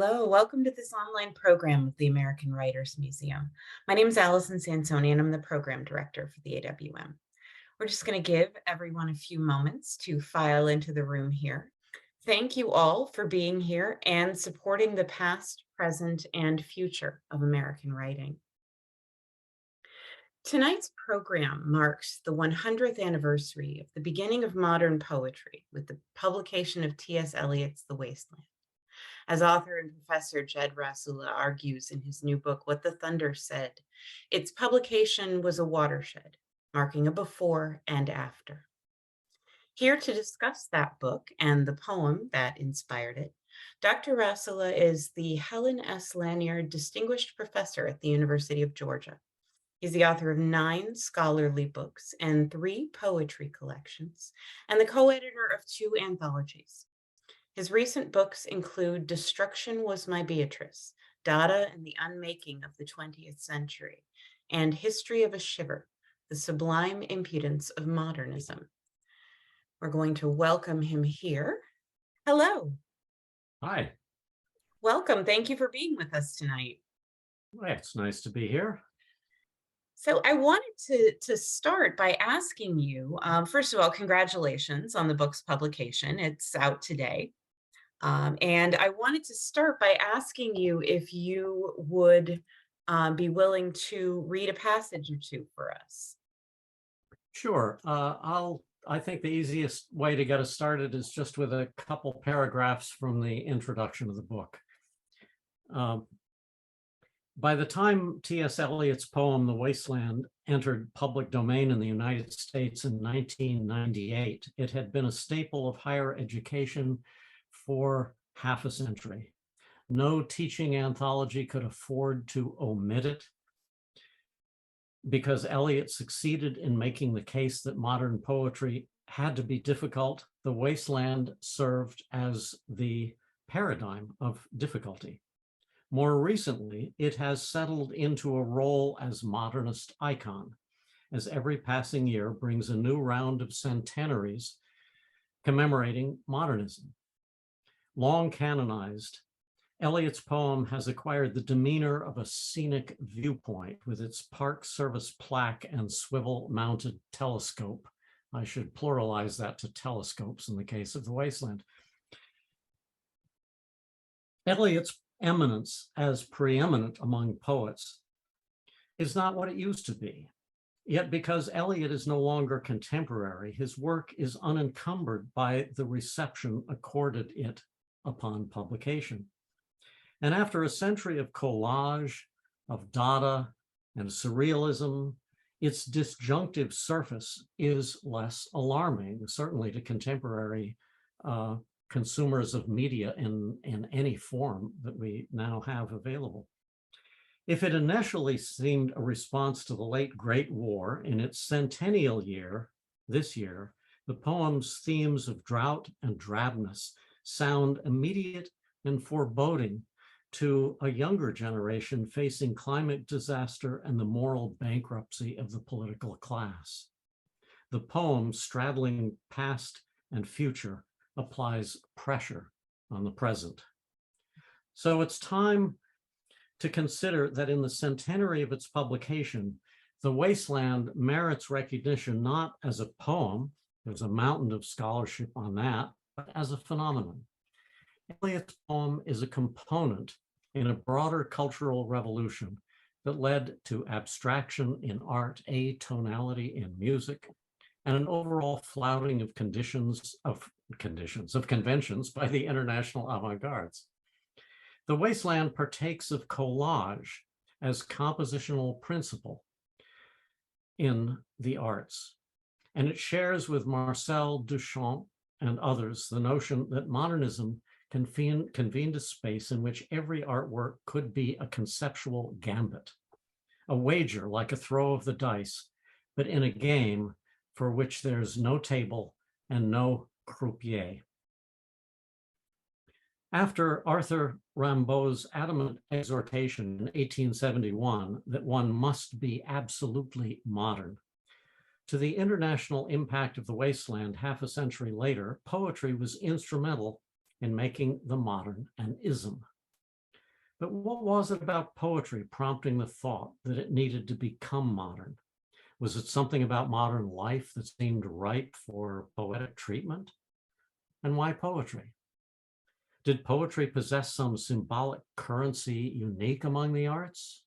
Hello, welcome to this online program of the American Writers Museum. My name is Allison Sansoni, and I'm the program director for the AWM. We're just going to give everyone a few moments to file into the room here. Thank you all for being here and supporting the past, present, and future of American writing. Tonight's program marks the 100th anniversary of the beginning of modern poetry with the publication of T.S. Eliot's The Wasteland. As author and professor Jed Rasula argues in his new book, What the Thunder Said, its publication was a watershed, marking a before and after. Here to discuss that book and the poem that inspired it, Dr. Rasula is the Helen S. Lanier Distinguished Professor at the University of Georgia. He's the author of 9 scholarly books and 3 poetry collections, and the co-editor of 2 anthologies. His recent books include Destruction Was My Beatrice, Dada and the Unmaking of the 20th Century, and History of a Shiver, The Sublime Impudence of Modernism. We're going to welcome him here. Hello. Hi. Welcome. Thank you for being with us tonight. Well, it's nice to be here. So I wanted to start by asking you, first of all, congratulations on the book's publication. It's out today. And I wanted to start by asking you if you would be willing to read a passage or two for us. Sure. I think the easiest way to get us started is just with a couple paragraphs from the introduction of the book. By the time T.S. Eliot's poem, The Wasteland, entered public domain in the United States in 1998, it had been a staple of higher education for half a century. No teaching anthology could afford to omit it because Eliot succeeded in making the case that modern poetry had to be difficult. The Wasteland served as the paradigm of difficulty. More recently, it has settled into a role as modernist icon, as every passing year brings a new round of centenaries commemorating modernism. Long canonized, Eliot's poem has acquired the demeanor of a scenic viewpoint with its Park Service plaque and swivel-mounted telescope. I should pluralize that to telescopes in the case of The Wasteland. Eliot's eminence as preeminent among poets is not what it used to be. Yet because Eliot is no longer contemporary, his work is unencumbered by the reception accorded it upon publication. And after a century of collage, of Dada and surrealism, its disjunctive surface is less alarming, certainly to contemporary consumers of media in any form that we now have available. If it initially seemed a response to the late Great War, in its centennial year, this year, the poem's themes of drought and drabness sound immediate and foreboding to a younger generation facing climate disaster and the moral bankruptcy of the political class. The poem, straddling past and future, applies pressure on the present. So it's time to consider that in the centenary of its publication, The Wasteland merits recognition not as a poem, there's a mountain of scholarship on that, but as a phenomenon. Eliot's poem is a component in a broader cultural revolution that led to abstraction in art, atonality in music, and an overall flouting of conventions by the international avant-gardes. The Wasteland partakes of collage as compositional principle in the arts, and it shares with Marcel Duchamp and others the notion that modernism convened a space in which every artwork could be a conceptual gambit, a wager like a throw of the dice, but in a game for which there's no table and no croupier. After Arthur Rimbaud's adamant exhortation in 1871 that one must be absolutely modern, to the international impact of The Wasteland half a century later, poetry was instrumental in making the modern an ism. But what was it about poetry prompting the thought that it needed to become modern? Was it something about modern life that seemed ripe for poetic treatment? And why poetry? Did poetry possess some symbolic currency unique among the arts?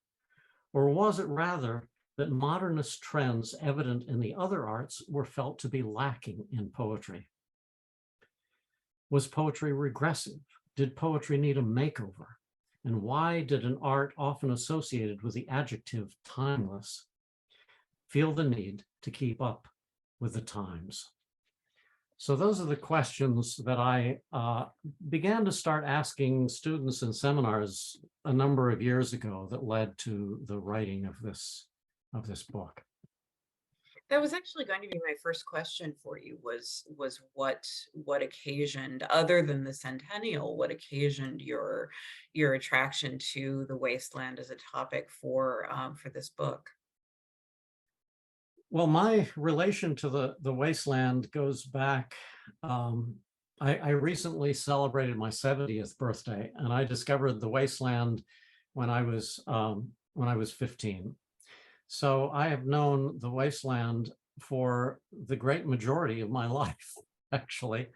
Or was it rather that modernist trends evident in the other arts were felt to be lacking in poetry? Was poetry regressive? Did poetry need a makeover? And why did an art often associated with the adjective timeless feel the need to keep up with the times? So those are the questions that I began to start asking students in seminars a number of years ago that led to the writing of this book. That was actually going to be my first question for you, was what occasioned, other than the centennial, what occasioned your attraction to the wasteland as a topic for this book? Well, my relation to the wasteland goes back. I recently celebrated my 70th birthday, and I discovered the wasteland when I was 15. So I have known the wasteland for the great majority of my life, actually.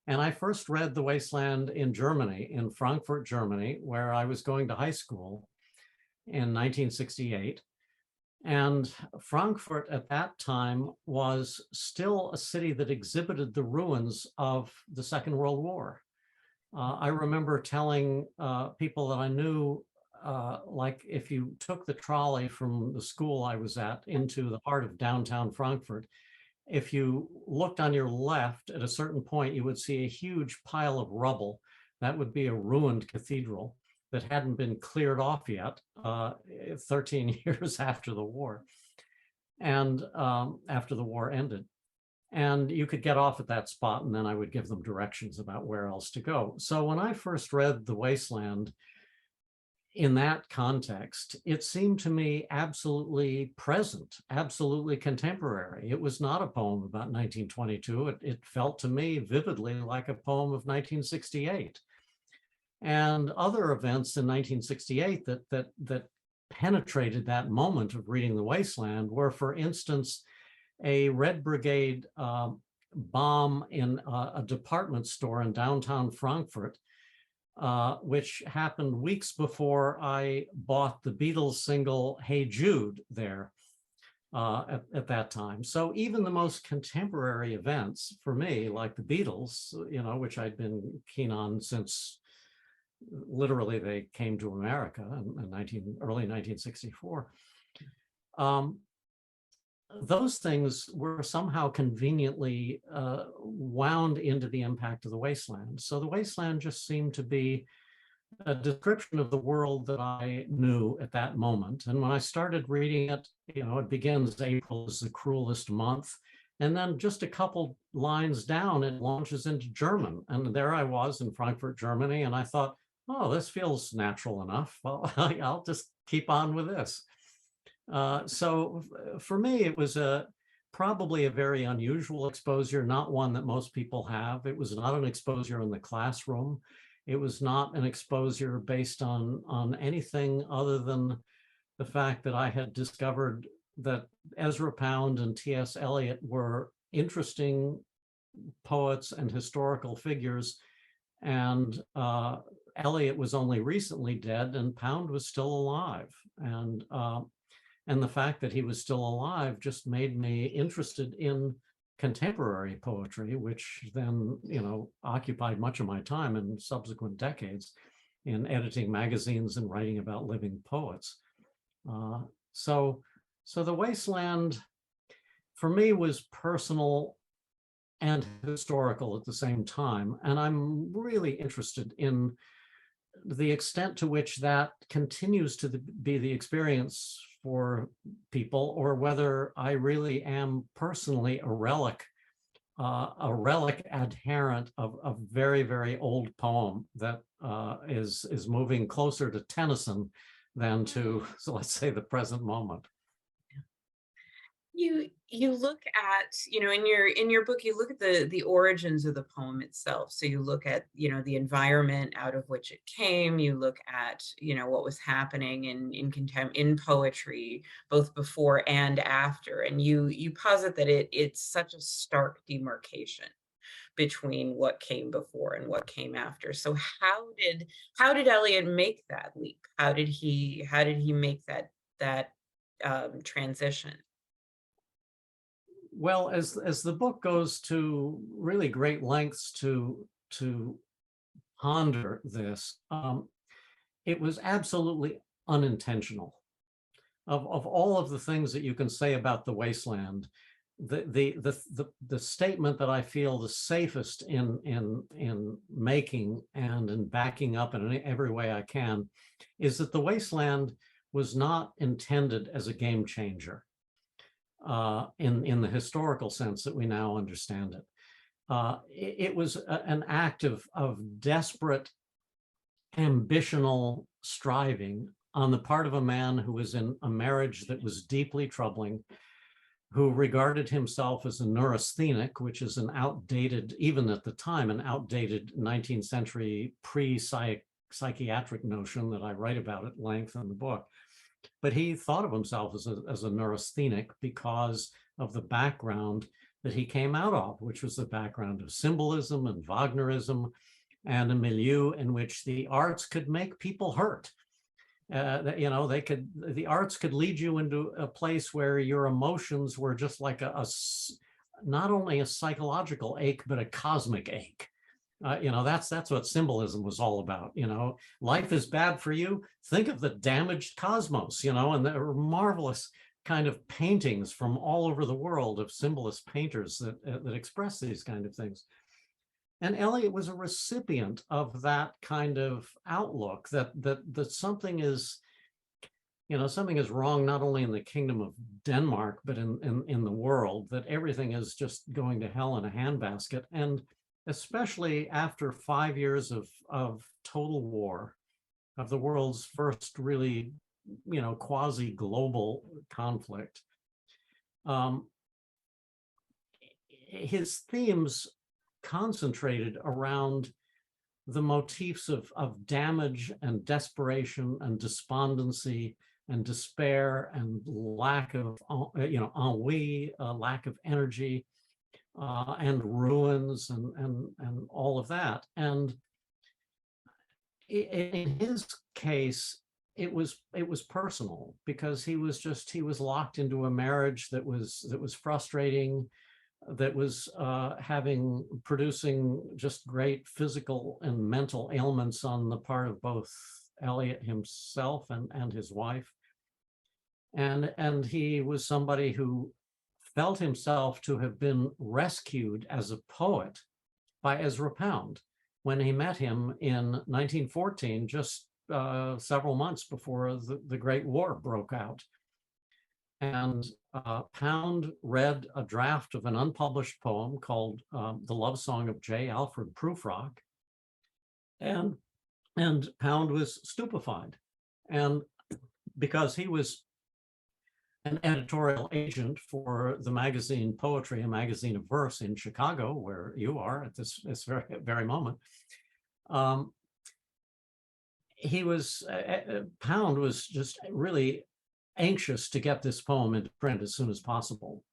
And I first read the wasteland in Germany, in Frankfurt, Germany, where I was going to high school in 1968. And Frankfurt at that time was still a city that exhibited the ruins of the Second World War. I remember telling people that I knew, like if you took the trolley from the school I was at into the heart of downtown Frankfurt, if you looked on your left at a certain point, you would see a huge pile of rubble. That would be a ruined cathedral that hadn't been cleared off yet, 13 years after the war, and after the war ended. And you could get off at that spot, and then I would give them directions about where else to go. So when I first read The Wasteland in that context, it seemed to me absolutely present, absolutely contemporary. It was not a poem about 1922. It felt to me vividly like a poem of 1968. And other events in 1968 that penetrated that moment of reading The Wasteland were, for instance, a Red Brigade bomb in a department store in downtown Frankfurt, which happened weeks before I bought the Beatles single Hey Jude there at that time. So even the most contemporary events for me, like the Beatles, which I'd been keen on since literally they came to America in early 1964. Those things were somehow conveniently wound into the impact of The Wasteland. So The Wasteland just seemed to be a description of the world that I knew at that moment. And when I started reading it, it begins April is the cruelest month. And then just a couple lines down, it launches into German. And there I was in Frankfurt, Germany. And I thought, oh, this feels natural enough. Well, I'll just keep on with this. So for me, it was probably a very unusual exposure, not one that most people have. It was not an exposure in the classroom. It was not an exposure based on anything other than the fact that I had discovered that Ezra Pound and T.S. Eliot were interesting poets and historical figures, and Eliot was only recently dead and Pound was still alive. And the fact that he was still alive just made me interested in contemporary poetry, which then, occupied much of my time in subsequent decades in editing magazines and writing about living poets. So The Wasteland, for me, was personal and historical at the same time. And I'm really interested in the extent to which that continues to be the experience for people, or whether I really am personally a relic adherent of a very, very old poem that is moving closer to Tennyson than to, so let's say, the present moment. You look at, in your book, you look at the origins of the poem itself. So you look at, the environment out of which it came. You look at, what was happening in poetry, both before and after. And you posit that it's such a stark demarcation between what came before and what came after. So how did Eliot make that leap? How did he make that transition? Well, as the book goes to really great lengths to ponder this, it was absolutely unintentional. Of all of the things that you can say about the wasteland, the statement that I feel the safest in making and in backing up in every way I can is that the wasteland was not intended as a game changer in the historical sense that we now understand it. It was an act of desperate ambitional striving on the part of a man who was in a marriage that was deeply troubling, who regarded himself as a neurasthenic, which is an outdated, even at the time, an outdated 19th century pre-psychiatric notion that I write about at length in the book. But he thought of himself as a neurasthenic because of the background that he came out of, which was the background of symbolism and Wagnerism and a milieu in which the arts could make people hurt. The arts could lead you into a place where your emotions were just like not only a psychological ache, but a cosmic ache. That's what symbolism was all about. Life is bad for you. Think of the damaged cosmos, and there were marvelous kind of paintings from all over the world of symbolist painters that express these kind of things. And Eliot was a recipient of that kind of outlook that something is, something is wrong not only in the kingdom of Denmark, but in the world, that everything is just going to hell in a handbasket. And especially after 5 years of total war, of the world's first really, quasi-global conflict, his themes concentrated around the motifs of damage and desperation and despondency and despair and lack of, ennui, lack of energy, and ruins and all of that. And in his case, it was personal, because he was locked into a marriage that was frustrating, that was producing just great physical and mental ailments on the part of both Eliot himself and his wife. And he was somebody who felt himself to have been rescued as a poet by Ezra Pound when he met him in 1914, just several months before the Great War broke out. And Pound read a draft of an unpublished poem called The Love Song of J. Alfred Prufrock. And Pound was stupefied. And because he was an editorial agent for the magazine Poetry, a magazine of verse in Chicago, where you are at this very moment, Pound was just really anxious to get this poem into print as soon as possible.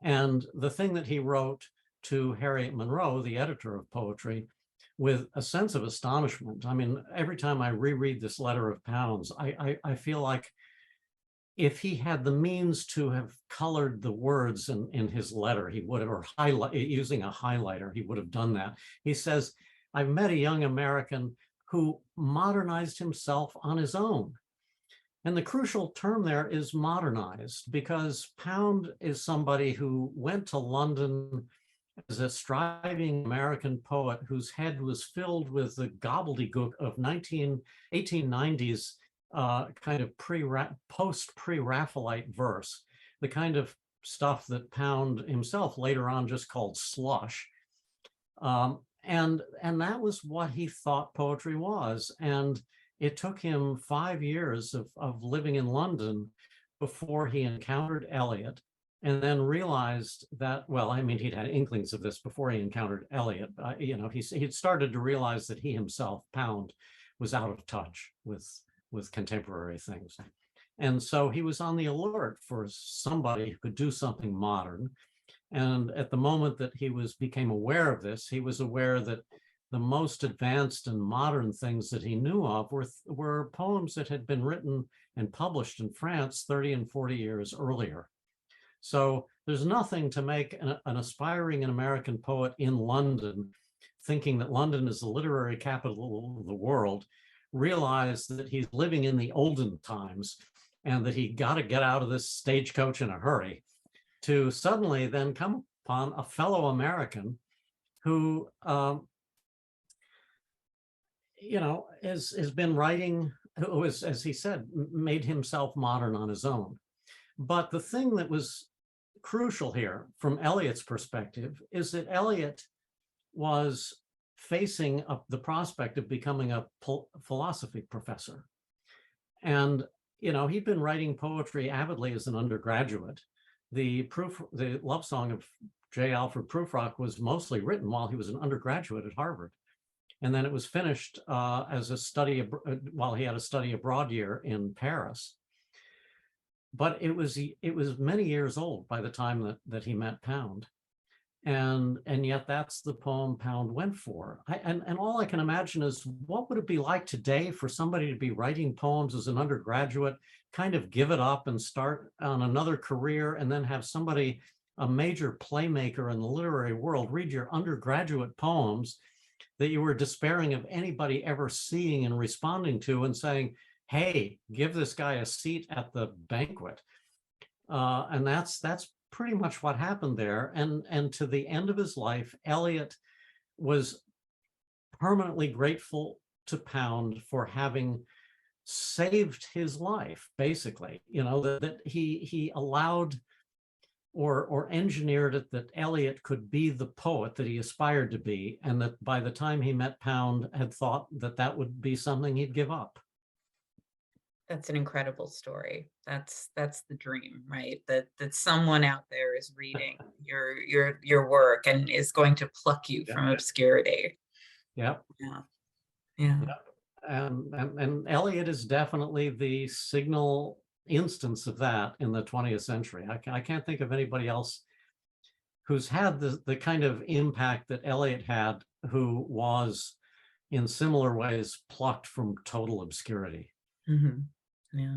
And the thing that he wrote to Harriet Monroe, the editor of Poetry, with a sense of astonishment. I mean, every time I reread this letter of Pound's, I feel like if he had the means to have colored the words in his letter, he would have, or using a highlighter, he would have done that. He says, "I've met a young American who modernized himself on his own." And the crucial term there is modernized, because Pound is somebody who went to London as a striving American poet whose head was filled with the gobbledygook of 1890s kind of post-pre-Raphaelite verse, the kind of stuff that Pound himself later on just called slush. And that was what he thought poetry was. And it took him 5 years of living in London before he encountered Eliot and then realized that, well, I mean, he'd had inklings of this before he encountered Eliot. He'd started to realize that he himself, Pound, was out of touch with contemporary things. And so he was on the alert for somebody who could do something modern. And at the moment that he became aware of this, he was aware that the most advanced and modern things that he knew of were poems that had been written and published in France 30 and 40 years earlier. So there's nothing to make an aspiring American poet in London, thinking that London is the literary capital of the world, realize that he's living in the olden times and that he got to get out of this stagecoach in a hurry, to suddenly then come upon a fellow American who, has been writing, who is, as he said, made himself modern on his own. But the thing that was crucial here from Eliot's perspective is that Eliot was facing the prospect of becoming a philosophy professor. And, he'd been writing poetry avidly as an undergraduate. The love song of J. Alfred Prufrock was mostly written while he was an undergraduate at Harvard. And then it was finished as a study while he had a study abroad year in Paris. But it was many years old by the time that he met Pound. And yet that's the poem Pound went for. And all I can imagine is, what would it be like today for somebody to be writing poems as an undergraduate, kind of give it up and start on another career, and then have somebody, a major playmaker in the literary world, read your undergraduate poems that you were despairing of anybody ever seeing and responding to, and saying, hey, give this guy a seat at the banquet. And that's pretty much what happened there. And to the end of his life, Eliot was permanently grateful to Pound for having saved his life, basically, that he allowed or engineered it that Eliot could be the poet that he aspired to be, and that by the time he met Pound had thought that would be something he'd give up. That's an incredible story. That's the dream, right? That someone out there is reading your work and is going to pluck you from obscurity. Yeah. Yeah. And Eliot is definitely the signal instance of that in the 20th century. I can't think of anybody else who's had the kind of impact that Eliot had, who was in similar ways plucked from total obscurity. Mm-hmm. Yeah.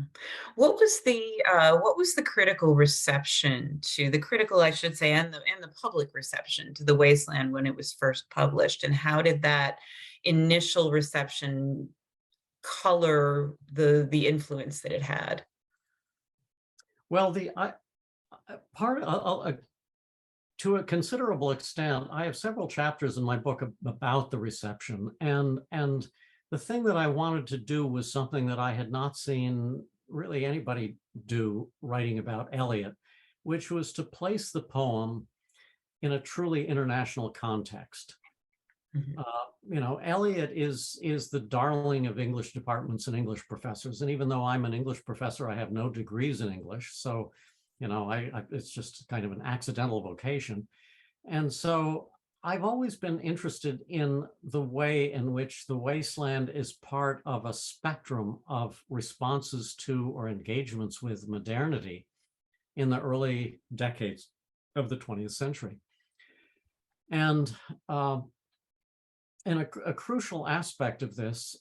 What was the critical reception to the critical, I should say, and the public reception to The Wasteland when it was first published, and how did that initial reception color the influence that it had? Well, to a considerable extent, I have several chapters in my book about the reception, and the thing that I wanted to do was something that I had not seen really anybody do writing about Eliot, which was to place the poem in a truly international context. Mm-hmm. Eliot is the darling of English departments and English professors. And even though I'm an English professor, I have no degrees in English. So, it's just kind of an accidental vocation. And so I've always been interested in the way in which The Wasteland is part of a spectrum of responses to or engagements with modernity in the early decades of the 20th century. And a crucial aspect of this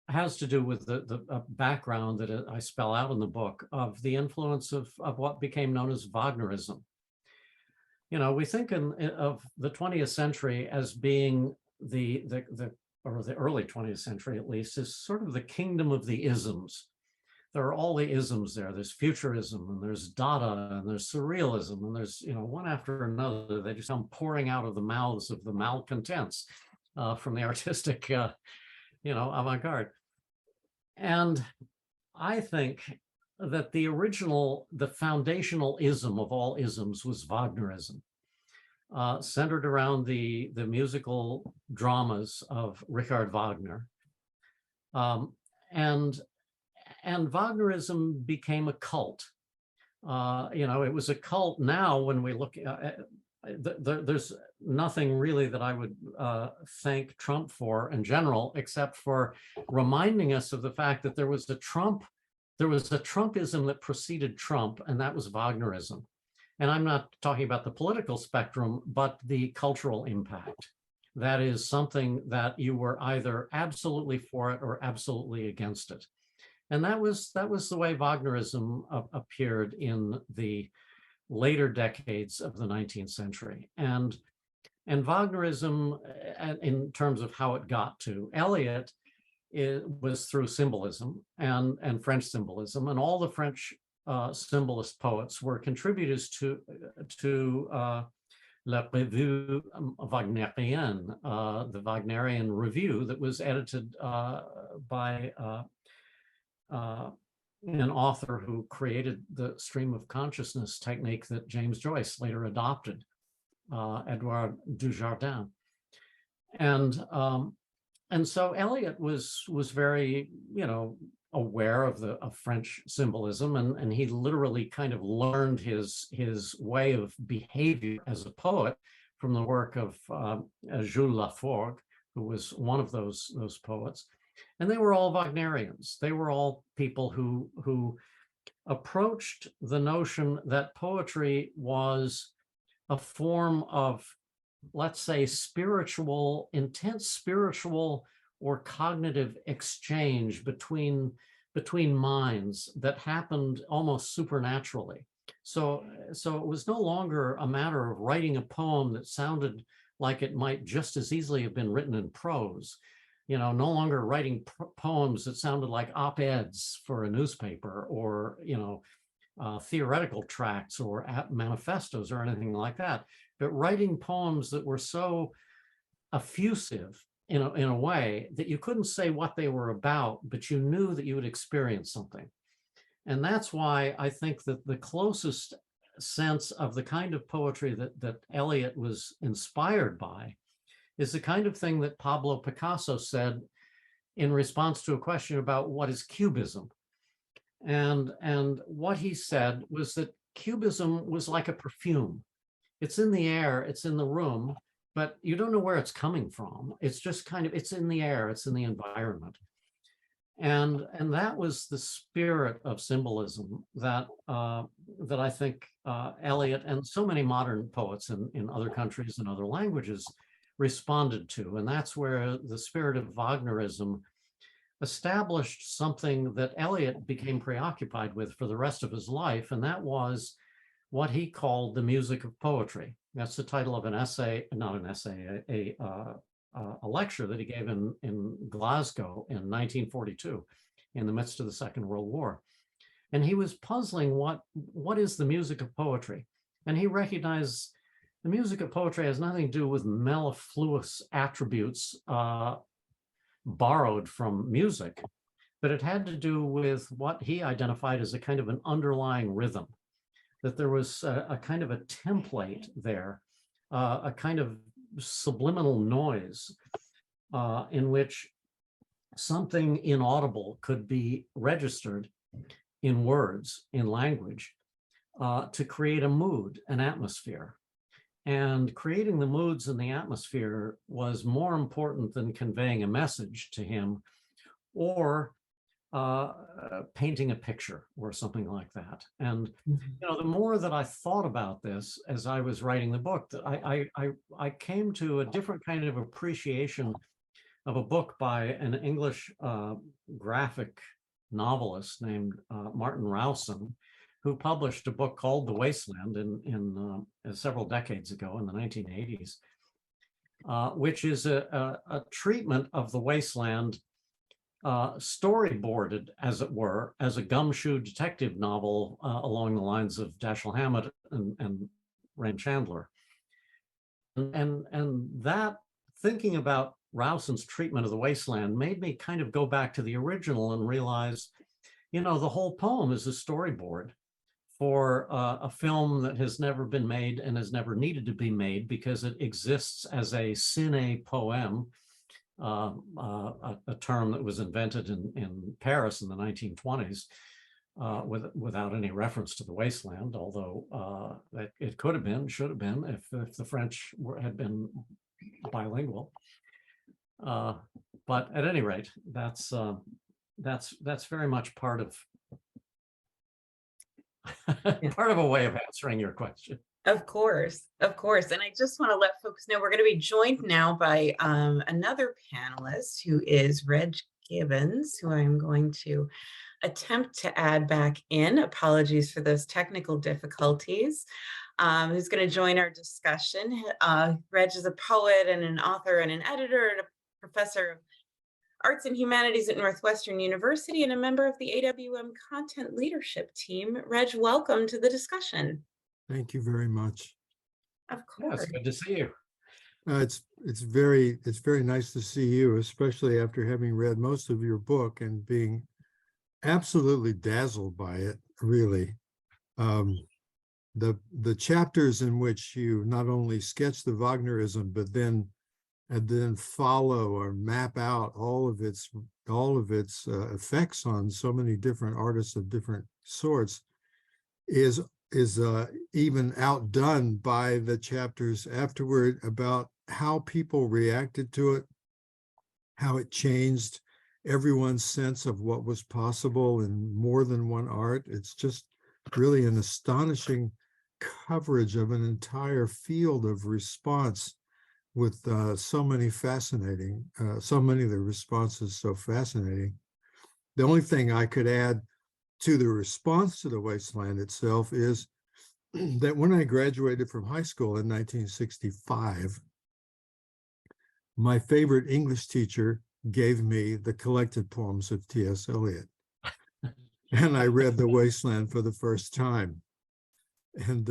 has to do with the background that I spell out in the book of the influence of what became known as Wagnerism. We think of the 20th century as being or the early 20th century at least, is sort of the kingdom of the isms. There are all the isms there. There's futurism, and there's Dada, and there's surrealism, and there's, one after another. They just come pouring out of the mouths of the malcontents from the artistic, avant-garde. And I think that the foundational ism of all isms was Wagnerism, centered around the musical dramas of Richard Wagner. And Wagnerism became a cult. It was a cult. Now, when we look, there's nothing really that I would thank Trump for in general, except for reminding us of the fact that there was a Trumpism that preceded Trump, and that was Wagnerism. And I'm not talking about the political spectrum, but the cultural impact. That is something that you were either absolutely for it or absolutely against it. And that was the way Wagnerism appeared in the later decades of the 19th century. And Wagnerism, in terms of how it got to Eliot, it was through symbolism and French symbolism, and all the French symbolist poets were contributors to La Revue Wagnerienne, the Wagnerian review that was edited by an author who created the stream of consciousness technique that James Joyce later adopted, Edouard Dujardin. And so Eliot was very, aware of French symbolism, and he literally kind of learned his way of behavior as a poet from the work of Jules Laforgue, who was one of those poets. And they were all Wagnerians. They were all people who approached the notion that poetry was a form of, let's say, intense spiritual or cognitive exchange between minds that happened almost supernaturally. So it was no longer a matter of writing a poem that sounded like it might just as easily have been written in prose. No longer writing poems that sounded like op-eds for a newspaper, or theoretical tracts or manifestos or anything like that, but writing poems that were so effusive in a way that you couldn't say what they were about, but you knew that you would experience something. And that's why I think that the closest sense of the kind of poetry that Eliot was inspired by is the kind of thing that Pablo Picasso said in response to a question about what is Cubism. And what he said was that Cubism was like a perfume. It's in the air, it's in the room, but you don't know where it's coming from. It's just it's in the air, it's in the environment. And that was the spirit of symbolism that I think Eliot and so many modern poets in other countries and other languages responded to. And that's where the spirit of Wagnerism established something that Eliot became preoccupied with for the rest of his life, and that was what he called the music of poetry. That's the title of an essay, not an essay, a lecture that he gave in Glasgow in 1942, in the midst of the Second World War. And he was puzzling what is the music of poetry? And he recognized the music of poetry has nothing to do with mellifluous attributes borrowed from music, but it had to do with what he identified as a kind of an underlying rhythm, that there was a kind of a template there, a kind of subliminal noise in which something inaudible could be registered in words, in language, to create a mood, an atmosphere. And creating the moods and the atmosphere was more important than conveying a message to him or painting a picture or something like that. And the more that I thought about this as I was writing the book, that I came to a different kind of appreciation of a book by an English graphic novelist named Martin Rowson, who published a book called The Wasteland in several decades ago, in the 1980s, which is a treatment of the wasteland, storyboarded, as it were, as a gumshoe detective novel along the lines of Dashiell Hammett and Raymond Chandler. And that, thinking about Rowson's treatment of the wasteland, made me kind of go back to the original and realize, the whole poem is a storyboard for a film that has never been made and has never needed to be made because it exists as a cine poem, a term that was invented in Paris in the 1920s, without any reference to the wasteland, although it could have been, should have been, if the French had been bilingual. But at any rate, that's very much part of part of a way of answering your question. Of course, of course. And I just want to let folks know we're going to be joined now by another panelist who is Reg Gibbons, who I'm going to attempt to add back in. Apologies for those technical difficulties. Who's going to join our discussion. Reg is a poet and an author and an editor and a professor of Arts and Humanities at Northwestern University and a member of the AWM Content Leadership Team. Reg, welcome to the discussion. Thank you very much. Of Yeah, course. it's good to see you. It's very nice to see you, especially after having read most of your book and being absolutely dazzled by it. Really, the chapters in which you not only sketch the Wagnerism, but then follow or map out all of its effects on so many different artists of different sorts is even outdone by the chapters afterward about how people reacted to it, how it changed everyone's sense of what was possible in more than one art. It's just really an astonishing coverage of an entire field of response with so many of the responses so fascinating. The only thing I could add to the response to the wasteland itself is that when I graduated from high school in 1965, my favorite English teacher gave me the collected poems of T.S. Eliot. And I read The Wasteland for the first time. And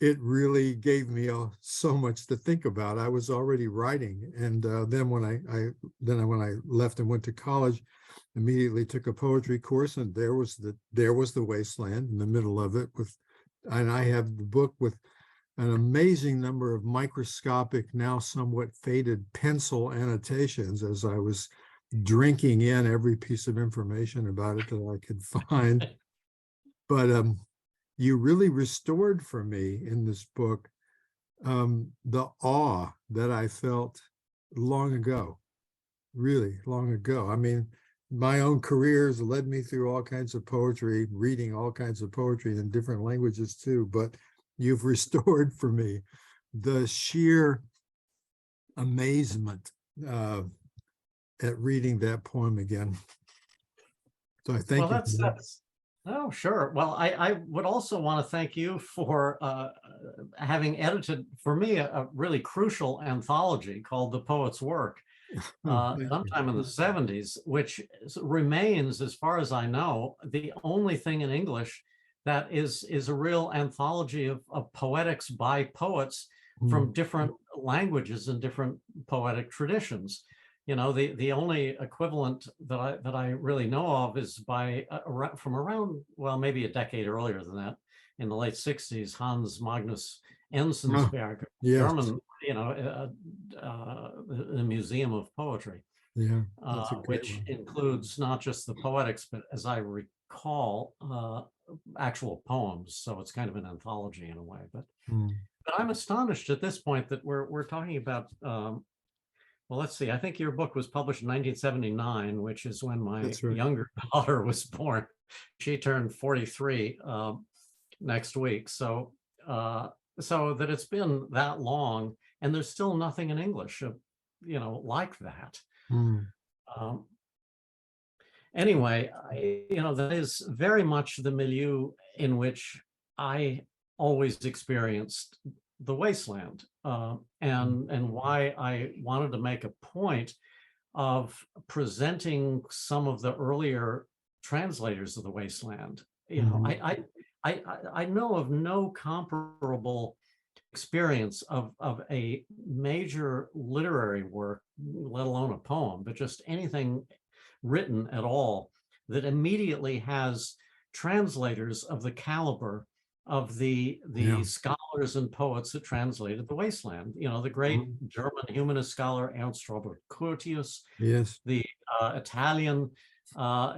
it really gave me so much to think about. I was already writing. And then when I left and went to college, immediately took a poetry course, and there was the wasteland in the middle of it and I have the book with an amazing number of microscopic, now somewhat faded pencil annotations as I was drinking in every piece of information about it that I could find. But you really restored for me in this book the awe that I felt long ago, really long ago. I mean, my own careers led me through all kinds of poetry, reading all kinds of poetry in different languages too, but you've restored for me the sheer amazement at reading that poem again. So I thank you. That's oh, sure. Well, I would also want to thank you for having edited for me a really crucial anthology called The Poet's Work. Sometime in the 70s, which remains, as far as I know, the only thing in English that is a real anthology of poetics by poets from different languages and different poetic traditions. You know, the only equivalent that I really know of is by from around, well, maybe a decade earlier than that, in the late 60s, Hans Magnus Enzensberger, Yes. German, the Museum of Poetry, Yeah, which includes not just the poetics, but as I recall, actual poems. So it's kind of an anthology in a way. But I'm astonished at this point that we're talking about. Well, let's see. I think your book was published in 1979, which is when my younger daughter was born. She turned 43 next week. So that it's been that long, and there's still nothing in English, like that. Anyway, that is very much the milieu in which I always experienced the wasteland, and why I wanted to make a point of presenting some of the earlier translators of the wasteland. I know of no comparable experience of a major literary work, let alone a poem, but just anything written at all that immediately has translators of the caliber of the scholars and poets that translated the wasteland. The great German humanist scholar Ernst Robert Curtius, yes, the Italian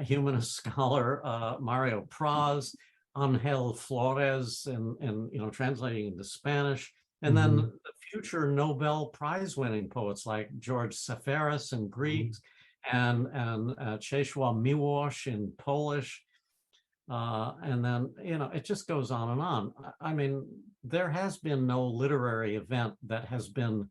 humanist scholar Mario Praz, Angel Flores, and translating into Spanish, and then the future Nobel Prize winning poets like George Seferis in Greek, and Czesław Miłosz in Polish. And then, it just goes on and on. I mean, there has been no literary event that has been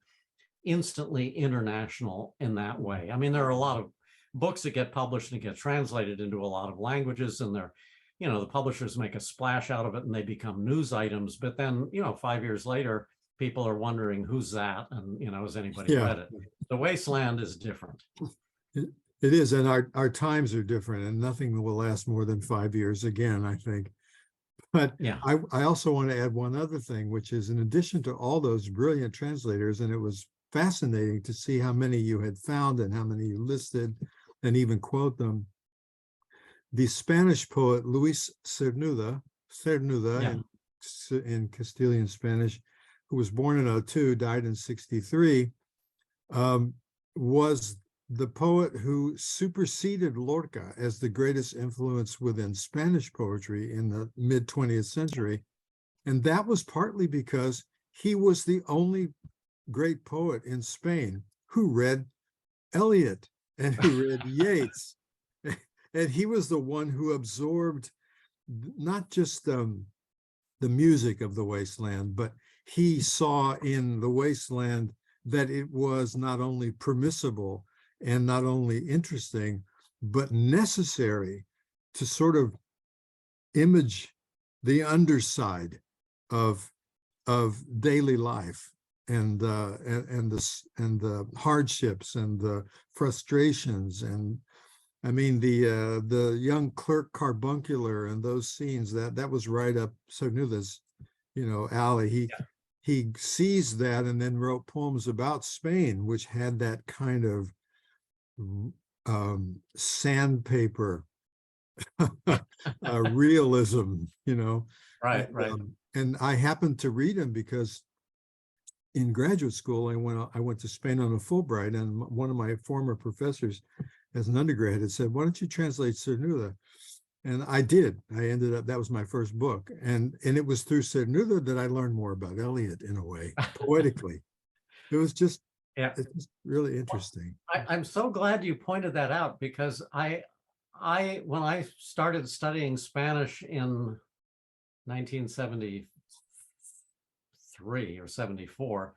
instantly international in that way. I mean, there are a lot of books that get published and get translated into a lot of languages, and they're, the publishers make a splash out of it and they become news items. But then, 5 years later, people are wondering who's that, and has anybody read it? The Wasteland is different. It is, and our times are different, and nothing will last more than 5 years again, I think. But yeah, I also want to add one other thing, which is in addition to all those brilliant translators, and it was fascinating to see how many you had found and how many you listed and even quote them. The Spanish poet Luis Cernuda in Castilian Spanish, who was born in 02, died in 63, was the poet who superseded Lorca as the greatest influence within Spanish poetry in the mid 20th century. And that was partly because he was the only great poet in Spain who read Eliot and who read Yeats. And he was the one who absorbed not just the music of the Wasteland, but he saw in the Wasteland that it was not only permissible and not only interesting, but necessary to sort of image the underside of daily life and the hardships and the frustrations. And I mean, the young clerk carbuncular and those scenes, that was right up Cernuda's, alley. He sees that and then wrote poems about Spain, which had that kind of sandpaper realism, right. And I happened to read him because in graduate school I went to Spain on a Fulbright, and one of my former professors as an undergrad had said, why don't you translate Cernuda? And I did. I ended up, that was my first book, and it was through Cernuda that I learned more about Eliot in a way, poetically. It was just it's just really interesting. I'm so glad you pointed that out, because I when I started studying Spanish in 1973 or 74,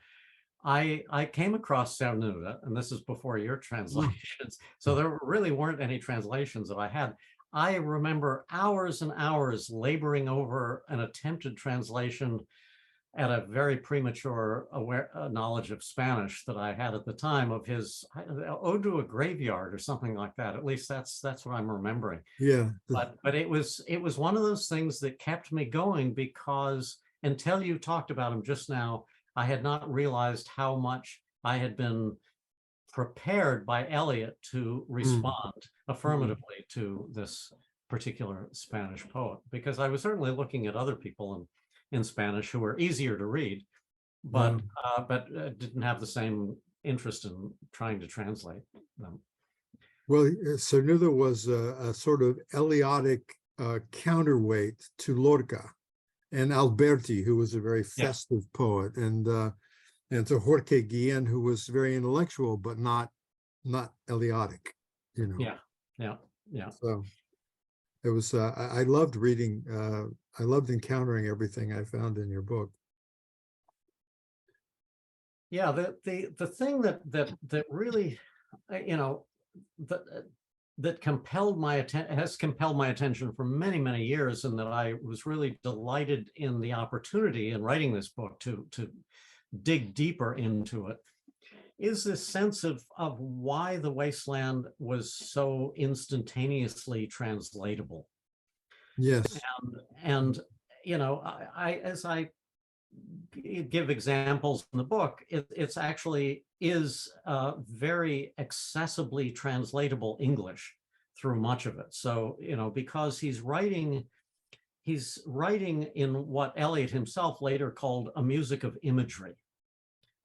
I came across Cernuda, and this is before your translations. So there really weren't any translations that I had. I remember hours and hours laboring over an attempted translation at a very premature knowledge of Spanish that I had at the time, of his Ode to a Graveyard or something like that. At least that's what I'm remembering. Yeah. But it was one of those things that kept me going, because until you talked about him just now, I had not realized how much I had been prepared by Eliot to respond affirmatively to this particular Spanish poet, because I was certainly looking at other people in Spanish who were easier to read, but didn't have the same interest in trying to translate them. Well, Cernuda was a sort of Eliotic counterweight to Lorca and Alberti, who was a very festive poet, and to Jorge Guillen, who was very intellectual but not Eliotic, Yeah. So it was. I loved reading. I loved encountering everything I found in your book. Yeah, the thing that really, that compelled my has compelled my attention for many years, and that I was really delighted in the opportunity in writing this book to dig deeper into it, is this sense of why the Wasteland was so instantaneously translatable. Yes. And as I give examples in the book, it's actually is very accessibly translatable English through much of it. So, because he's writing in what Eliot himself later called a music of imagery.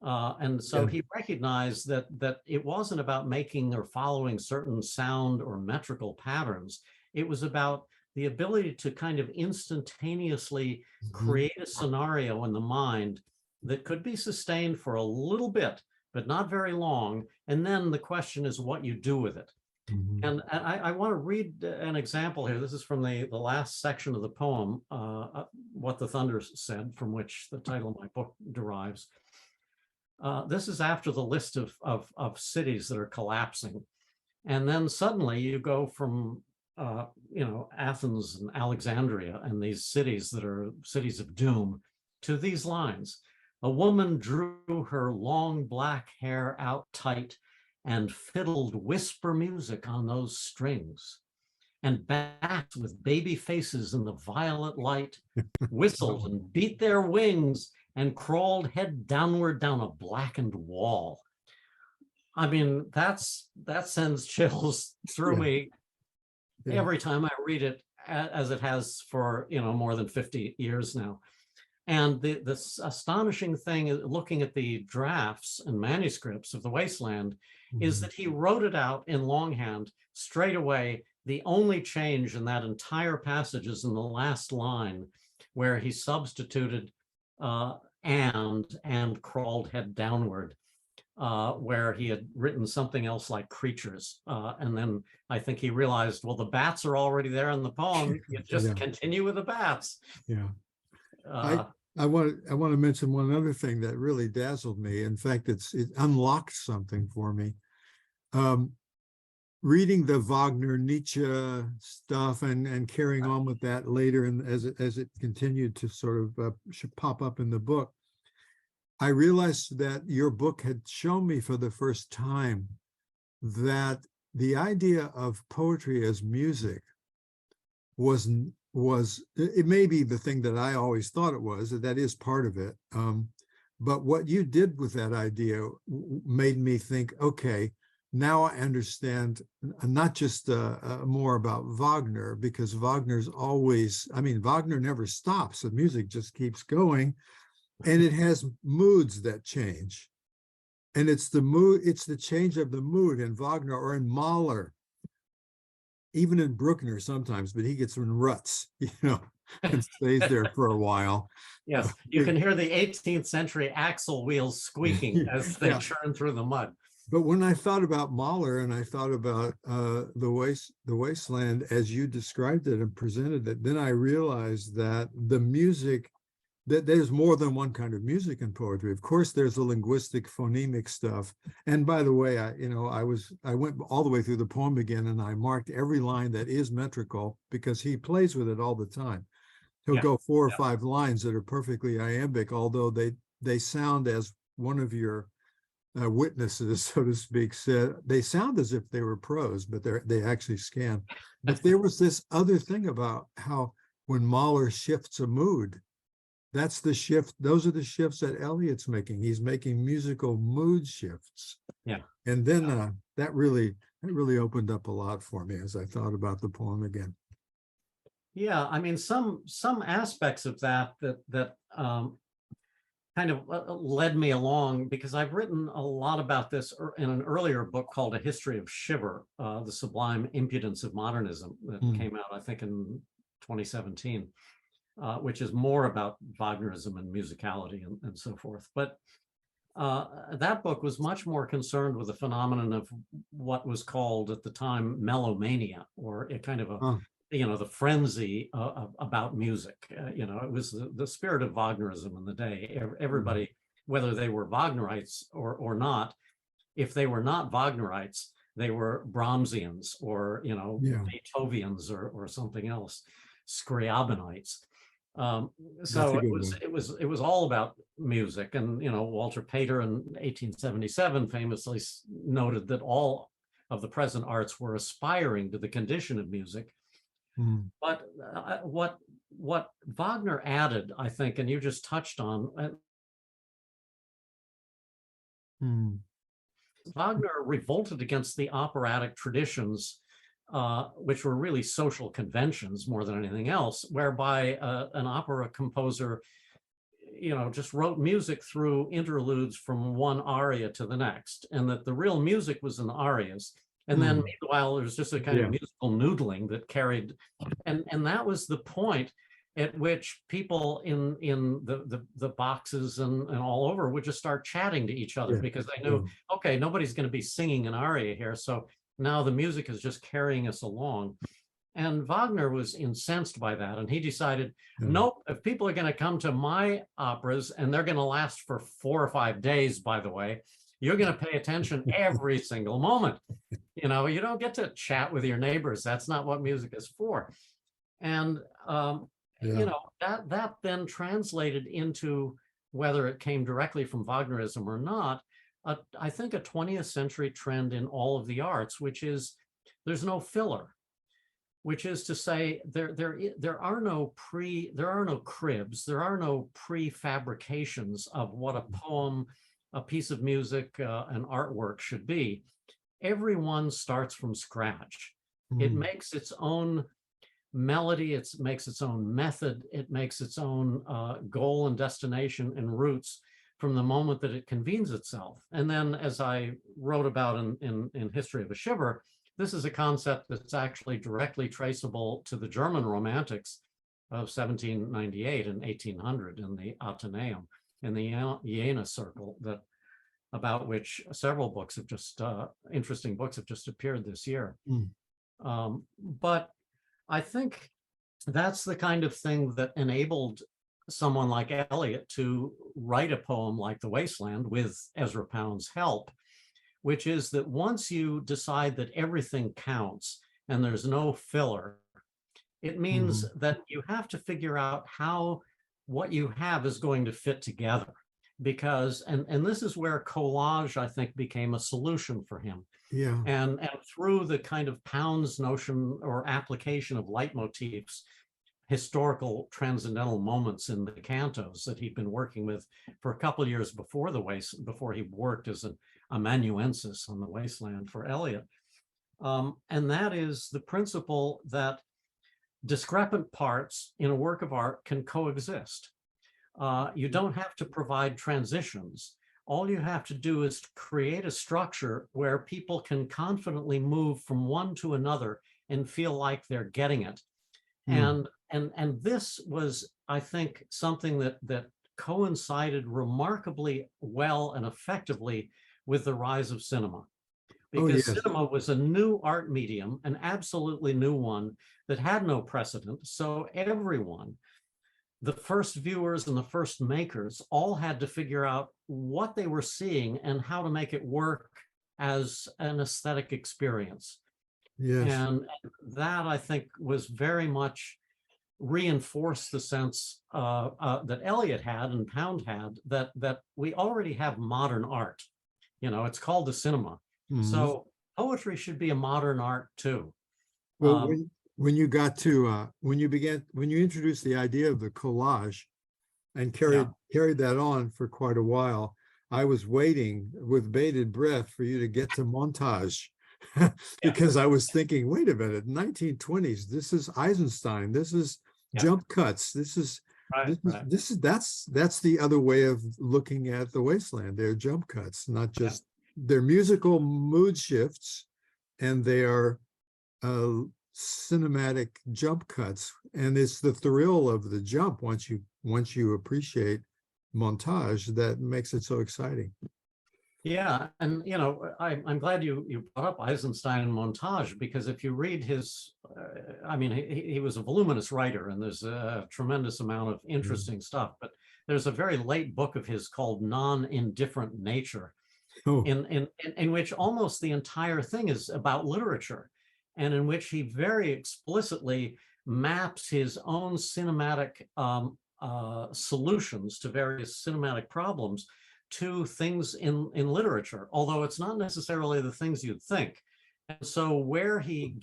And so he recognized that it wasn't about making or following certain sound or metrical patterns. It was about the ability to kind of instantaneously create a scenario in the mind that could be sustained for a little bit, but not very long. And then the question is what you do with it. And I want to read an example here. This is from the last section of the poem, What the Thunder Said, from which the title of my book derives. This is after the list of cities that are collapsing. And then suddenly you go from, Athens and Alexandria and these cities that are cities of doom to these lines. A woman drew her long black hair out tight and fiddled whisper music on those strings. And bats with baby faces in the violet light whistled and beat their wings and crawled head downward down a blackened wall. I mean, that sends chills through me every time I read it, as it has for, more than 50 years now. And the astonishing thing, looking at the drafts and manuscripts of The Wasteland, is that he wrote it out in longhand straight away. The only change in that entire passage is in the last line, where he substituted and crawled head downward, where he had written something else like creatures. And then I think he realized, well, the bats are already there in the poem. You just continue with the bats. Yeah. I want to mention one other thing that really dazzled me. In fact, it unlocked something for me. Reading the Wagner Nietzsche stuff and carrying on with that later, and as it continued to sort of pop up in the book, I realized that your book had shown me for the first time that the idea of poetry as music was it may be the thing that I always thought it was, that is part of it. But what you did with that idea made me think, okay, now I understand not just more about Wagner, because Wagner's always, Wagner never stops. The music just keeps going, and it has moods that change. And it's the mood, it's the change of the mood in Wagner or in Mahler, even in Bruckner sometimes, but he gets in ruts, and stays there for a while. Yes, you can hear the 18th century axle wheels squeaking as they churn through the mud. But when I thought about Mahler and I thought about the Wasteland as you described it and presented it, then I realized that the music, that there's more than one kind of music in poetry. Of course, there's the linguistic phonemic stuff. And by the way, I went all the way through the poem again, and I marked every line that is metrical, because he plays with it all the time. He'll go 4 or 5 lines that are perfectly iambic, although they sound, as one of your witnesses, so to speak, said, they sound as if they were prose, but they actually scan. But there was this other thing about how when Mahler shifts a mood, that's the shift. Those are the shifts that Eliot's making. He's making musical mood shifts. Yeah. And then that really opened up a lot for me as I thought about the poem again. Yeah, some aspects of that kind of led me along, because I've written a lot about this in an earlier book called A History of Shiver, The Sublime Impudence of Modernism, that came out, I think, in 2017. Which is more about Wagnerism and musicality and so forth. But that book was much more concerned with the phenomenon of what was called at the time melomania, or a kind of the frenzy about music. It was the spirit of Wagnerism in the day. Everybody, whether they were Wagnerites or not, if they were not Wagnerites, they were Brahmsians or Beethovenians or something else, Scriabinites. So it was all about music. And Walter Pater in 1877 famously noted that all of the present arts were aspiring to the condition of music. But what Wagner added, I think, and you just touched on, Wagner revolted against the operatic traditions, which were really social conventions more than anything else, whereby an opera composer, just wrote music through interludes from one aria to the next, and that the real music was in the arias. And then meanwhile, there was just a kind of musical noodling that carried, and that was the point at which people in the boxes and all over would just start chatting to each other, because they knew, okay, nobody's going to be singing an aria here, so now the music is just carrying us along. And Wagner was incensed by that, and he decided, nope, if people are going to come to my operas, and they're going to last for 4 or 5 days, by the way, you're going to pay attention every single moment. You don't get to chat with your neighbors. That's not what music is for. And that then translated into, whether it came directly from Wagnerism or not, I think a 20th century trend in all of the arts, which is there's no filler, which is to say there are no cribs, there are no prefabrications of what a poem, a piece of music, an artwork should be. Everyone starts from scratch. It makes its own melody, it makes its own method, it makes its own goal and destination and roots from the moment that it convenes itself. And then, as I wrote about in History of a Shiver, this is a concept that's actually directly traceable to the German Romantics of 1798 and 1800 in the Athenaeum, in the Jena Circle, about which several books have just, interesting books have just appeared this year. But I think that's the kind of thing that enabled someone like Eliot to write a poem like The Wasteland with Ezra Pound's help, which is that once you decide that everything counts and there's no filler, it means that you have to figure out how what you have is going to fit together. Because, and this is where collage, I think, became a solution for him. And through the kind of Pound's notion or application of leitmotifs, historical transcendental moments in the cantos that he'd been working with for a couple of years before he worked as an amanuensis on The Wasteland for Eliot. And that is the principle that discrepant parts in a work of art can coexist. You don't have to provide transitions. All you have to do is create a structure where people can confidently move from one to another and feel like they're getting it. And this was, I think, something that coincided remarkably well and effectively with the rise of cinema. Because cinema was a new art medium, an absolutely new one that had no precedent. So everyone, the first viewers and the first makers, all had to figure out what they were seeing and how to make it work as an aesthetic experience. And that, I think, was very much reinforced the sense that Eliot had and Pound had, that we already have modern art. It's called the cinema. So poetry should be a modern art too. Well, when you got to when you introduced the idea of the collage and carried that on for quite a while, I was waiting with bated breath for you to get to montage. Because I was thinking, wait a minute, 1920s, this is Eisenstein, this is jump cuts, this is that's the other way of looking at The Wasteland. They're jump cuts, not just they're musical mood shifts, and they are cinematic jump cuts, and it's the thrill of the jump once you appreciate montage that makes it so exciting. Yeah, and I'm glad you brought up Eisenstein and montage, because if you read his, I mean, he was a voluminous writer, and there's a tremendous amount of interesting stuff. But there's a very late book of his called Non-Indifferent Nature, in which almost the entire thing is about literature, and in which he very explicitly maps his own cinematic solutions to various cinematic problems to things in literature, although it's not necessarily the things you'd think. And so where he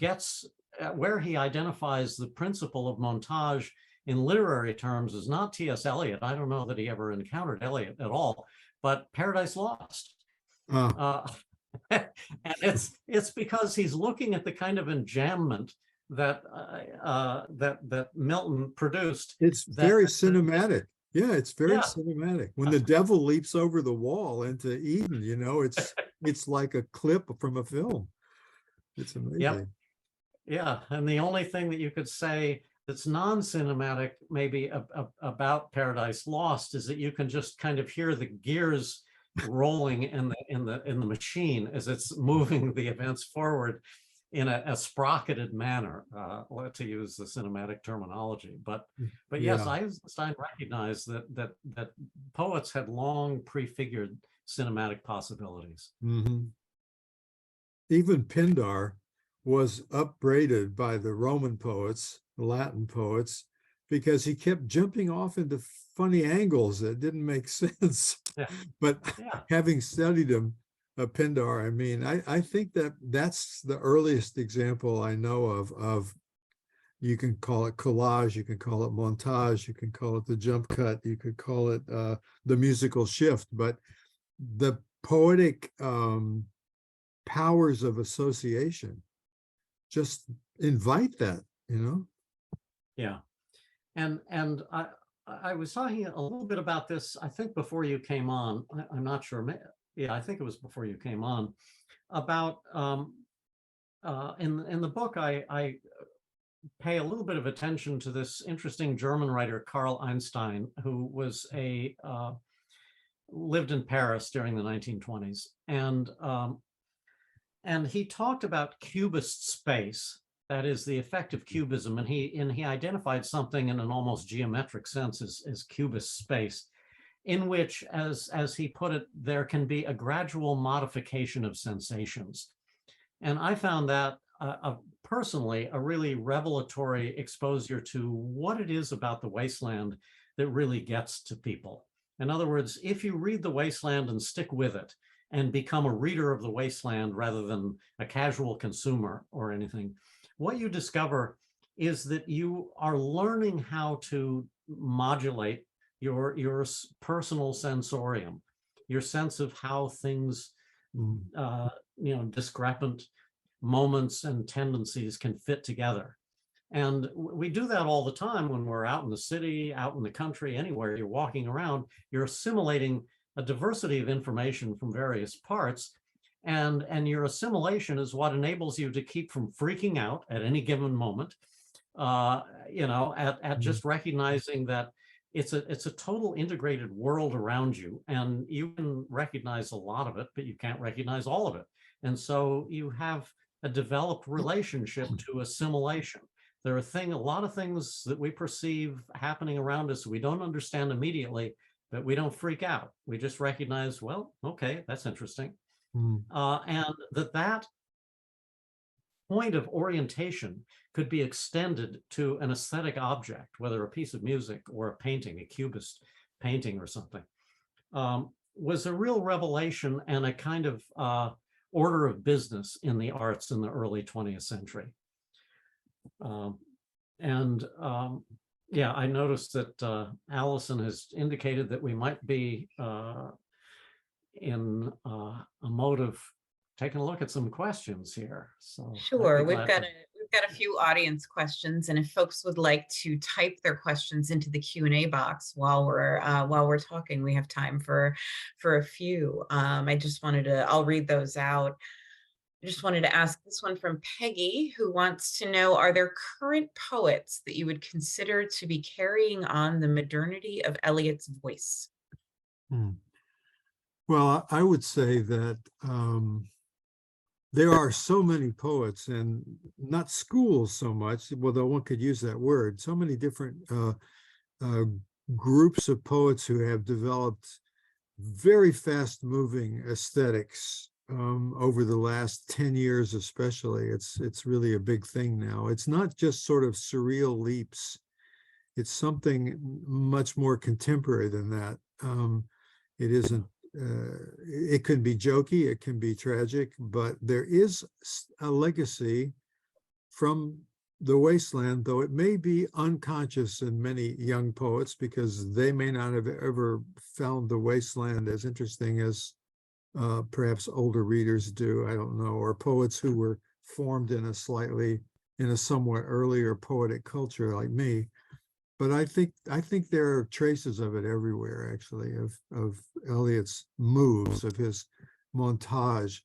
identifies the principle of montage in literary terms is not T.S. Eliot. I don't know that he ever encountered Eliot at all, but Paradise Lost. And it's because he's looking at the kind of enjambment that Milton produced. It's very cinematic. Yeah, it's very Yeah. cinematic. When the devil leaps over the wall into Eden, it's like a clip from a film. It's Yep. amazing. Yeah. And the only thing that you could say that's non-cinematic, maybe about Paradise Lost, is that you can just kind of hear the gears rolling in the machine as it's moving the events forward in a sprocketed manner, to use the cinematic terminology. But yes, Yeah. Eisenstein recognized that poets had long prefigured cinematic possibilities. Mhm. Even Pindar was upbraided by the Roman poets, the Latin poets, because he kept jumping off into funny angles that didn't make sense. Yeah. But Yeah. having studied him, Pindar, I mean, I think that's the earliest example I know of. You can call it collage, you can call it montage, you can call it the jump cut, you could call it the musical shift, but the poetic powers of association just invite that, Yeah. And I was talking a little bit about this, I think, before you came on. I'm not sure. Yeah, I think it was before you came on, about in the book, I pay a little bit of attention to this interesting German writer, Carl Einstein, who was lived in Paris during the 1920s. And he talked about cubist space, that is the effect of cubism, and he identified something in an almost geometric sense as cubist space, in which, as he put it, there can be a gradual modification of sensations. And I found that personally a really revelatory exposure to what it is about the wasteland that really gets to people. In other words, if you read The Wasteland and stick with it and become a reader of The Wasteland rather than a casual consumer or anything, what you discover is that you are learning how to modulate your personal sensorium, your sense of how things, discrepant moments and tendencies can fit together. And we do that all the time when we're out in the city, out in the country, anywhere you're walking around, you're assimilating a diversity of information from various parts. And your assimilation is what enables you to keep from freaking out at any given moment, at just recognizing that it's a total integrated world around you, and you can recognize a lot of it, but you can't recognize all of it. And so you have a developed relationship to assimilation. There are a lot of things that we perceive happening around us we don't understand immediately, but we don't freak out. We just recognize, well, okay, that's interesting. And that point of orientation could be extended to an aesthetic object, whether a piece of music or a painting, a cubist painting or something, was a real revelation and a kind of order of business in the arts in the early 20th century. Yeah, I noticed that Allison has indicated that we might be in a mode of taking a look at some questions here. So sure, we've got a few audience questions, and if folks would like to type their questions into the Q&A box while we're talking, we have time for a few. I'll read those out. I just wanted to ask this one from Peggy, who wants to know, are there current poets that you would consider to be carrying on the modernity of Eliot's voice? Well, I would say that there are so many poets, and not schools so much, although one could use that word, so many different groups of poets who have developed very fast-moving aesthetics over the last 10 years especially. It's really a big thing now. It's not just sort of surreal leaps. It's something much more contemporary than that. It isn't, it can be jokey, it can be tragic, but there is a legacy from the wasteland, though it may be unconscious in many young poets because they may not have ever found the wasteland as interesting as perhaps older readers do, I don't know, or poets who were formed in a somewhat earlier poetic culture like me. but I think there are traces of it everywhere, actually, of Eliot's moves, of his montage,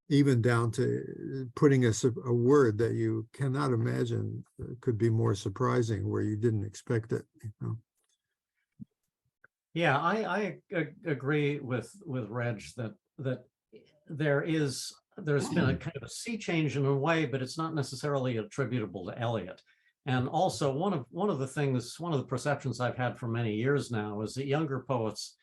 even down to putting a word that you cannot imagine could be more surprising where you didn't expect it, you know. Yeah, I agree with Reg that there's been a kind of a sea change in a way, but it's not necessarily attributable to Eliot. And also one of the perceptions I've had for many years now is that younger poets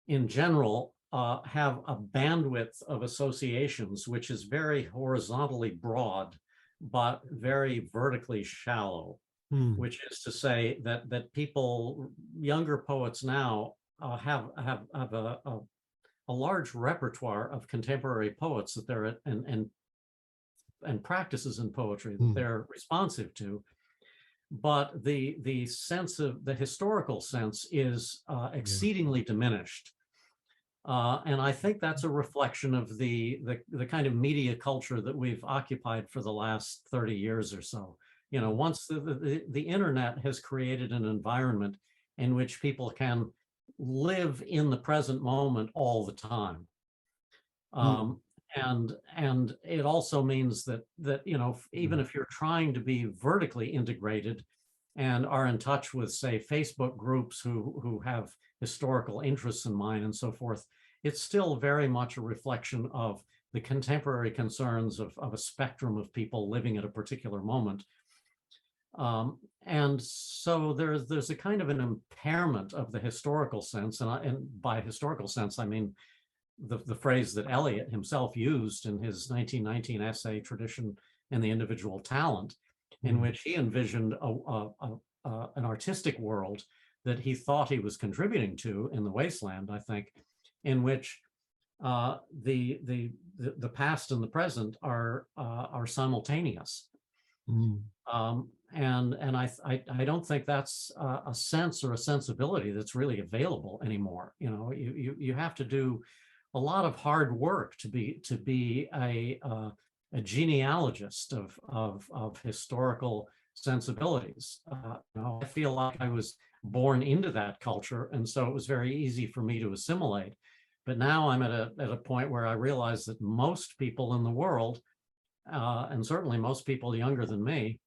in general have a bandwidth of associations which is very horizontally broad, but very vertically shallow. Which is to say that younger poets now have a large repertoire of contemporary poets that they're and practices in poetry that they're responsive to, but the sense of the historical sense is exceedingly diminished. And I think that's a reflection of the kind of media culture that we've occupied for the last 30 years or so. You know, once the internet has created an environment in which people can live in the present moment all the time. And it also means that you know, even if you're trying to be vertically integrated and are in touch with, say, Facebook groups who have historical interests in mind and so forth, it's still very much a reflection of the contemporary concerns of a spectrum of people living at a particular moment. And so there's a kind of an impairment of the historical sense, and by historical sense I mean the phrase that Eliot himself used in his 1919 essay Tradition and the Individual Talent, in which he envisioned an artistic world that he thought he was contributing to in The Wasteland, I think, in which the past and the present are simultaneous. And I don't think that's a sense or a sensibility that's really available anymore. You know, you have to do a lot of hard work to be a genealogist of historical sensibilities. You know, I feel like I was born into that culture, and so it was very easy for me to assimilate. But now I'm at a point where I realize that most people in the world, and certainly most people younger than me,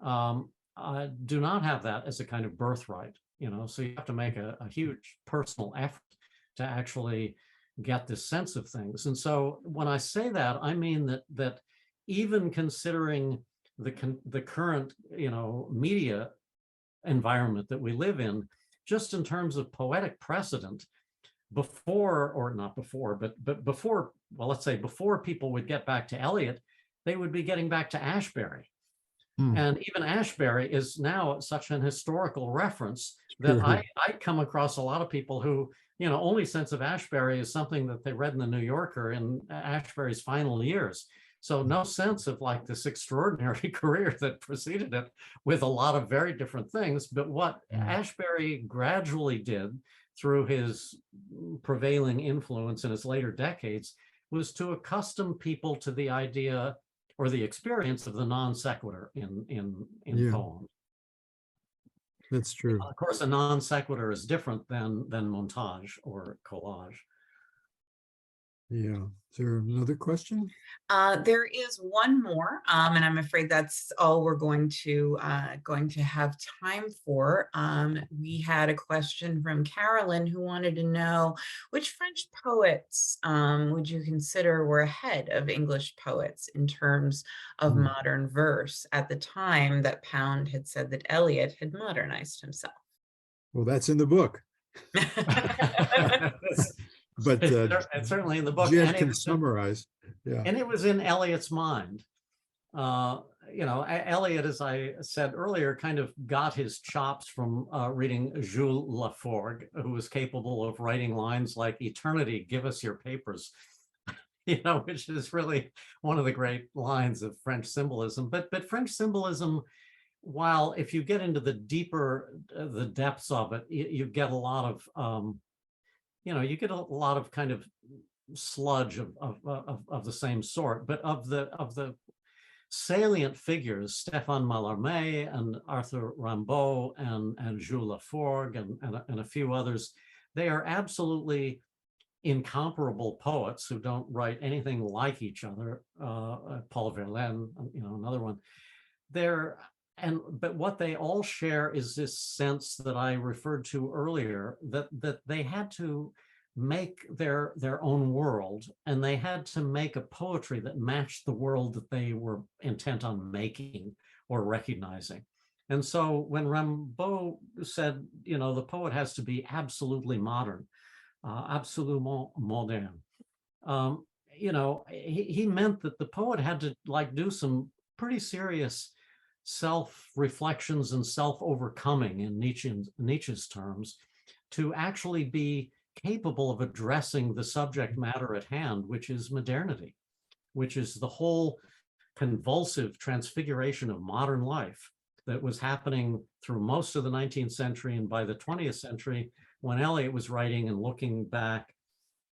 do not have that as a kind of birthright, you know, so you have to make a huge personal effort to actually get this sense of things. And so when I say that, I mean that even considering the current, you know, media environment that we live in, just in terms of poetic precedent, before, or not before, but before, well, let's say before people would get back to Eliot, they would be getting back to Ashbery. And even Ashbery is now such an historical reference that I come across a lot of people who, you know, only sense of Ashbery is something that they read in the New Yorker in Ashbery's final years. So no sense of like this extraordinary career that preceded it with a lot of very different things. But what Ashbery gradually did through his prevailing influence in his later decades was to accustom people to the idea or the experience of the non sequitur in poems. That's true. Of course, a non sequitur is different than montage or collage. Yeah. Is there another question? There is one more, and I'm afraid that's all we're going to have time for. We had a question from Carolyn who wanted to know which French poets would you consider were ahead of English poets in terms of modern verse at the time that Pound had said that Eliot had modernized himself. Well, that's in the book. But it's certainly in the book. Jed can summarize. Yeah. And it was in Eliot's mind. You know, Eliot, as I said earlier, kind of got his chops from reading Jules Laforgue, who was capable of writing lines like "Eternity, give us your papers," you know, which is really one of the great lines of French symbolism. But French symbolism, while if you get into the depths of it, you get a lot of you know, you get a lot of kind of sludge of the same sort, but of the salient figures, Stéphane Mallarmé and Arthur Rimbaud and Jules Laforgue and a few others, they are absolutely incomparable poets who don't write anything like each other. Paul Verlaine, another one. But what they all share is this sense that I referred to earlier, that they had to make their own world, and they had to make a poetry that matched the world that they were intent on making or recognizing. And so when Rimbaud said, the poet has to be absolutely modern, absolument moderne, he meant that the poet had to do some pretty serious self-reflections and self-overcoming in Nietzsche's terms to actually be capable of addressing the subject matter at hand, which is modernity, which is the whole convulsive transfiguration of modern life that was happening through most of the 19th century. And by the 20th century, when Eliot was writing and looking back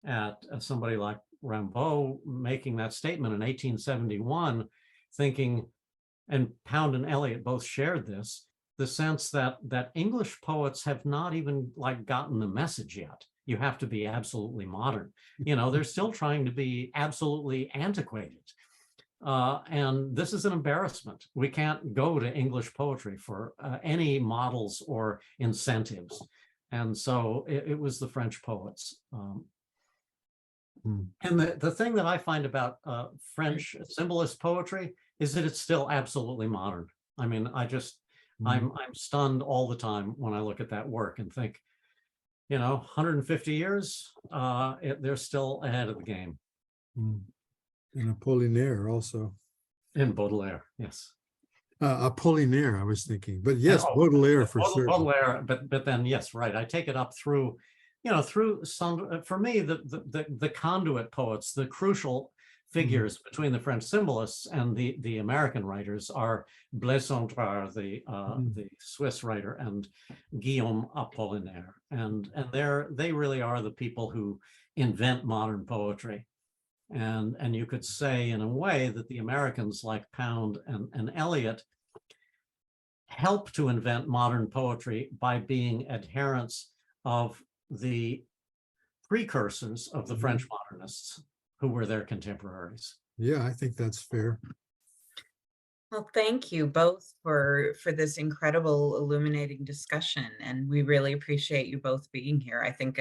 at somebody like Rimbaud making that statement in 1871, thinking, and Pound and Eliot both shared this, the sense that English poets have not even gotten the message yet. You have to be absolutely modern. They're still trying to be absolutely antiquated. And this is an embarrassment. We can't go to English poetry for any models or incentives. And so it was the French poets. And the thing that I find about French symbolist poetry is that it's still absolutely modern. I mean, I'm stunned all the time when I look at that work and think, 150 years, they're still ahead of the game. And Apollinaire also. And Baudelaire, yes. Apollinaire, I was thinking, but yes, Baudelaire for sure. Baudelaire, but then yes, right. I take it up through, through some. For me, the conduit poets, the crucial figures between the French symbolists and the American writers are Blaise Cendrars, the Swiss writer, and Guillaume Apollinaire, and they really are the people who invent modern poetry. And you could say in a way that the Americans like Pound and Eliot help to invent modern poetry by being adherents of the precursors of the French modernists who were their contemporaries. Yeah, I think that's fair. Well, thank you both for this incredible illuminating discussion, and we really appreciate you both being here. I think